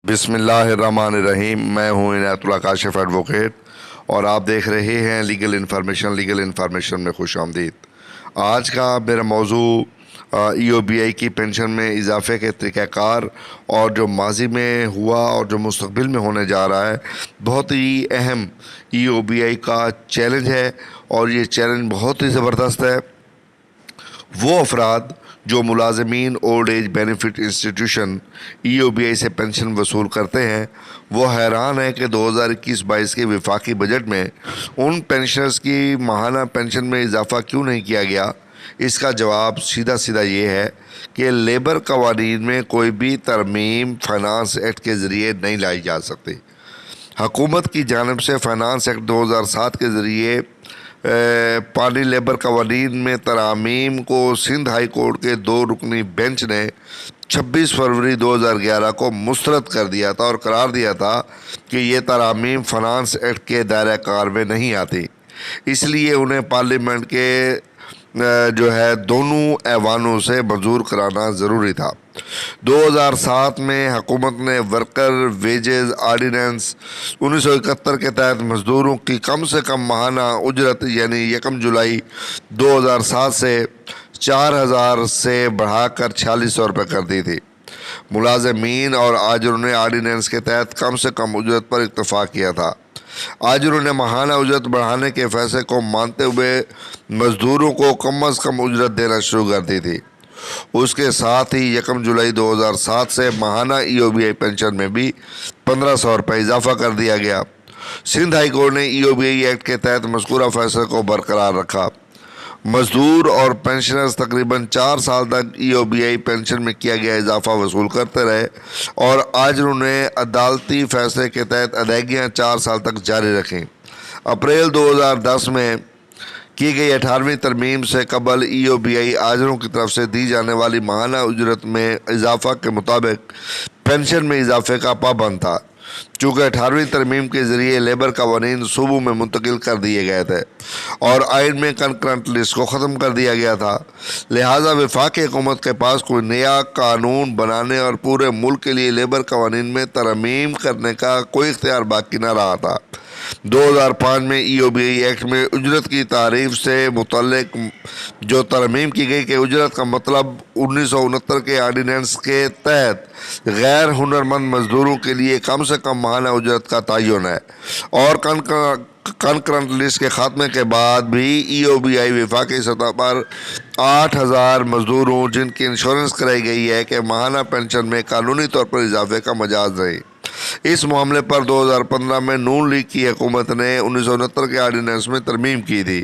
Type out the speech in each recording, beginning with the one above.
بسم اللہ الرحمن الرحیم۔ میں ہوں عنایت اللہ کاشف ایڈوکیٹ اور آپ دیکھ رہے ہیں لیگل انفارمیشن میں خوش آمدید۔ آج کا میرا موضوع ای او بی آئی کی پینشن میں اضافے کے طریقہ کار اور جو ماضی میں ہوا اور جو مستقبل میں ہونے جا رہا ہے، بہت ہی اہم ای او بی آئی کا چیلنج ہے اور یہ چیلنج بہت ہی زبردست ہے۔ وہ افراد جو ملازمین اولڈ ایج بینیفٹ انسٹیٹیوشن ای او بی آئی سے پینشن وصول کرتے ہیں، وہ حیران ہیں کہ 2021-22 کے وفاقی بجٹ میں ان پینشنرز کی ماہانہ پینشن میں اضافہ کیوں نہیں کیا گیا۔ اس کا جواب سیدھا یہ ہے کہ لیبر قوانین میں کوئی بھی ترمیم فائنانس ایکٹ کے ذریعے نہیں لائی جا سکتی۔ حکومت کی جانب سے فائنانس ایکٹ 2007 کے ذریعے پانی لیبر قوانین میں ترامیم کو سندھ ہائی کورٹ کے 2 رکنی بینچ نے 26 فروری 2011 کو مسترد کر دیا تھا اور قرار دیا تھا کہ یہ ترامیم فائنانس ایکٹ کے دائرہ کار میں نہیں آتی، اس لیے انہیں پارلیمنٹ کے دونوں ایوانوں سے منظور کرانا ضروری تھا۔ 2007 میں حکومت نے ورکر ویجز آرڈیننس 1971 کے تحت مزدوروں کی کم سے کم ماہانہ اجرت یعنی 1 جولائی 2007 سے 4,000 سے بڑھا کر 4,600 روپے کر دی تھی۔ ملازمین اور آجروں نے آرڈیننس کے تحت کم سے کم اجرت پر اتفاق کیا تھا۔ آجروں نے ماہانہ اجرت بڑھانے کے فیصلے کو مانتے ہوئے مزدوروں کو کم از کم اجرت دینا شروع کر دی تھی۔ اس کے ساتھ ہی 1 جولائی 2007 سے ماہانہ ای او بی آئی پینشن میں بھی 1,500 روپے اضافہ کر دیا گیا۔ سندھ ہائی کورٹ نے ای او بی آئی ایکٹ کے تحت مذکورہ فیصلے کو برقرار رکھا۔ مزدور اور پینشنرز تقریباً 4 سال تک ای او بی آئی پینشن میں کیا گیا اضافہ وصول کرتے رہے اور آجروں نے عدالتی فیصلے کے تحت ادائیگیاں 4 سال تک جاری رکھیں۔ اپریل 2010 میں کی گئی 18ویں ترمیم سے قبل ای او بی آئی آجروں کی طرف سے دی جانے والی ماہانہ اجرت میں اضافہ کے مطابق پینشن میں اضافے کا پابند تھا۔ چونکہ 18ویں ترمیم کے ذریعے لیبر قوانین صوبوں میں منتقل کر دیے گئے تھے اور آئین میں کنکرنٹ لسٹ کو ختم کر دیا گیا تھا، لہٰذا وفاقی حکومت کے پاس کوئی نیا قانون بنانے اور پورے ملک کے لیے لیبر قوانین میں ترمیم کرنے کا کوئی اختیار باقی نہ رہا تھا۔ 2005 میں ای او بی آئی ایکٹ میں اجرت کی تعریف سے متعلق جو ترمیم کی گئی کہ اجرت کا مطلب 1969 کے آرڈیننس کے تحت غیر ہنرمند مزدوروں کے لیے کم سے کم ماہانہ اجرت کا تعین ہے، اور کنکرنٹ لسٹ کے خاتمے کے بعد بھی ای او بی آئی وفاقی سطح پر 8,000 مزدوروں جن کی انشورنس کرائی گئی ہے کہ ماہانہ پینشن میں قانونی طور پر اضافے کا مجاز نہیں۔ اس معاملے پر 2015 میں نون لیگ کی حکومت نے 1969 کے آرڈیننس میں ترمیم کی تھی،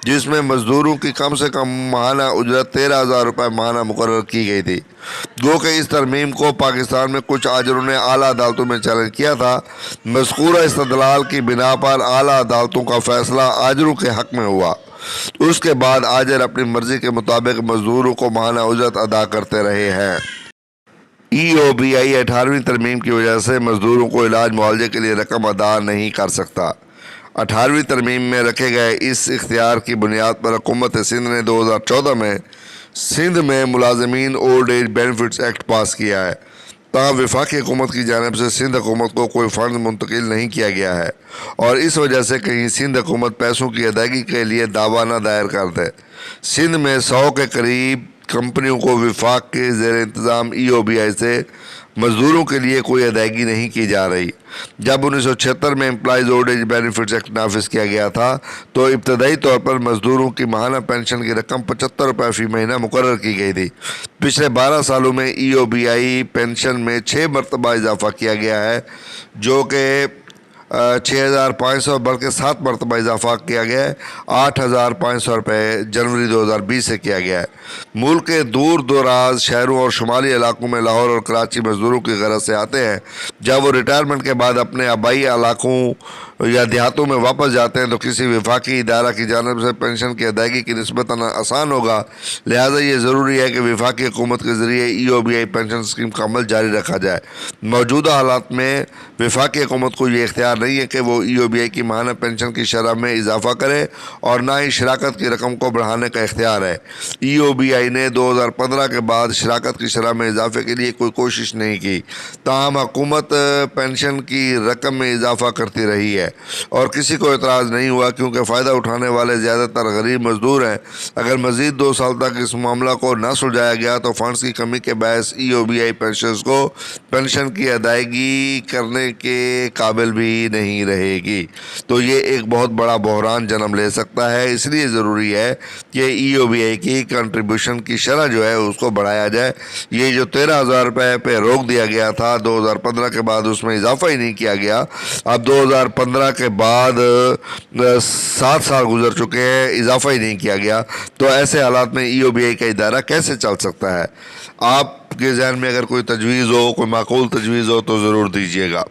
جس میں مزدوروں کی کم سے کم ماہانہ اجرت 13,000 روپے ماہانہ مقرر کی گئی تھی۔ گو کہ اس ترمیم کو پاکستان میں کچھ آجروں نے اعلیٰ عدالتوں میں چیلنج کیا تھا۔ مذکورہ استدلال کی بنا پر اعلیٰ عدالتوں کا فیصلہ آجروں کے حق میں ہوا۔ اس کے بعد آجر اپنی مرضی کے مطابق مزدوروں کو ماہانہ اجرت ادا کرتے رہے ہیں۔ ای او بی آئی 18ویں ترمیم کی وجہ سے مزدوروں کو علاج معالجے کے لیے رقم ادا نہیں کر سکتا۔ 18ویں ترمیم میں رکھے گئے اس اختیار کی بنیاد پر حکومت سندھ نے 2014 میں سندھ میں ملازمین اولڈ ایج بینیفٹس ایکٹ پاس کیا ہے۔ تاہم وفاقی حکومت کی جانب سے سندھ حکومت کو کوئی فنڈ منتقل نہیں کیا گیا ہے اور اس وجہ سے کہیں سندھ حکومت پیسوں کی ادائیگی کے لیے دعویٰ نہ دائر کر دے۔ سندھ میں 100 کے قریب کمپنیوں کو وفاق کے زیر انتظام ای او بی آئی سے مزدوروں کے لیے کوئی ادائیگی نہیں کی جا رہی۔ جب 1976 میں employees old age benefits act نافذ کیا گیا تھا تو ابتدائی طور پر مزدوروں کی ماہانہ پینشن کی رقم 75 روپے فی مہینہ مقرر کی گئی تھی۔ پچھلے 12 سالوں میں ای او بی آئی پینشن میں 6 مرتبہ اضافہ کیا گیا ہے، جو کہ 6,500 بلکہ 7 مرتبہ اضافہ کیا گیا ہے۔ 8,500 روپے جنوری 2020 سے کیا گیا ہے۔ ملک کے دور دراز شہروں اور شمالی علاقوں میں لاہور اور کراچی مزدوروں کی غرض سے آتے ہیں۔ جب وہ ریٹائرمنٹ کے بعد اپنے آبائی علاقوں یا دیہاتوں میں واپس جاتے ہیں تو کسی وفاقی ادارہ کی جانب سے پینشن کی ادائیگی کی نسبتاً آسان ہوگا، لہٰذا یہ ضروری ہے کہ وفاقی حکومت کے ذریعے ای او بی آئی پینشن اسکیم کا عمل جاری رکھا جائے۔ موجودہ حالات میں وفاقی حکومت کو یہ اختیار نہیں ہے کہ وہ ای او بی آئی کی ماہانہ پینشن کی شرح میں اضافہ کرے اور نہ ہی شراکت کی رقم کو بڑھانے کا اختیار ہے۔ ای او بی آئی آئی نے 2015 کے بعد شراکت کی شرح میں اضافے کے لیے کوئی کوشش نہیں کی، تاہم حکومت پینشن کی رقم میں اضافہ کرتی رہی ہے اور کسی کو اعتراض نہیں ہوا، کیونکہ فائدہ اٹھانے والے زیادہ تر غریب مزدور ہیں۔ اگر مزید 2 سال تک اس معاملہ کو نہ سلجھایا گیا تو فنڈز کی کمی کے باعث ای او بی آئی پینشنرز کو پینشن کی ادائیگی کرنے کے قابل بھی نہیں رہے گی، تو یہ ایک بہت بڑا بحران جنم لے سکتا ہے۔ اس لیے ضروری ہے کہ ای او بی آئی کی کنٹریبیوشن کی شرح جو ہے اس کو بڑھایا جائے۔ یہ جو 13,000 روپے پہ روک دیا گیا تھا 2015 کے بعد، اس میں اضافہ ہی نہیں کیا گیا۔ اب 2015 کے بعد 7 سال گزر چکے ہیں، اضافہ ہی نہیں کیا گیا، تو ایسے حالات میں ای او بی آئی کا ادارہ کیسے چل سکتا ہے؟ آپ کے ذہن میں اگر کوئی تجویز ہو، کوئی معقول تجویز ہو تو ضرور دیجیے گا۔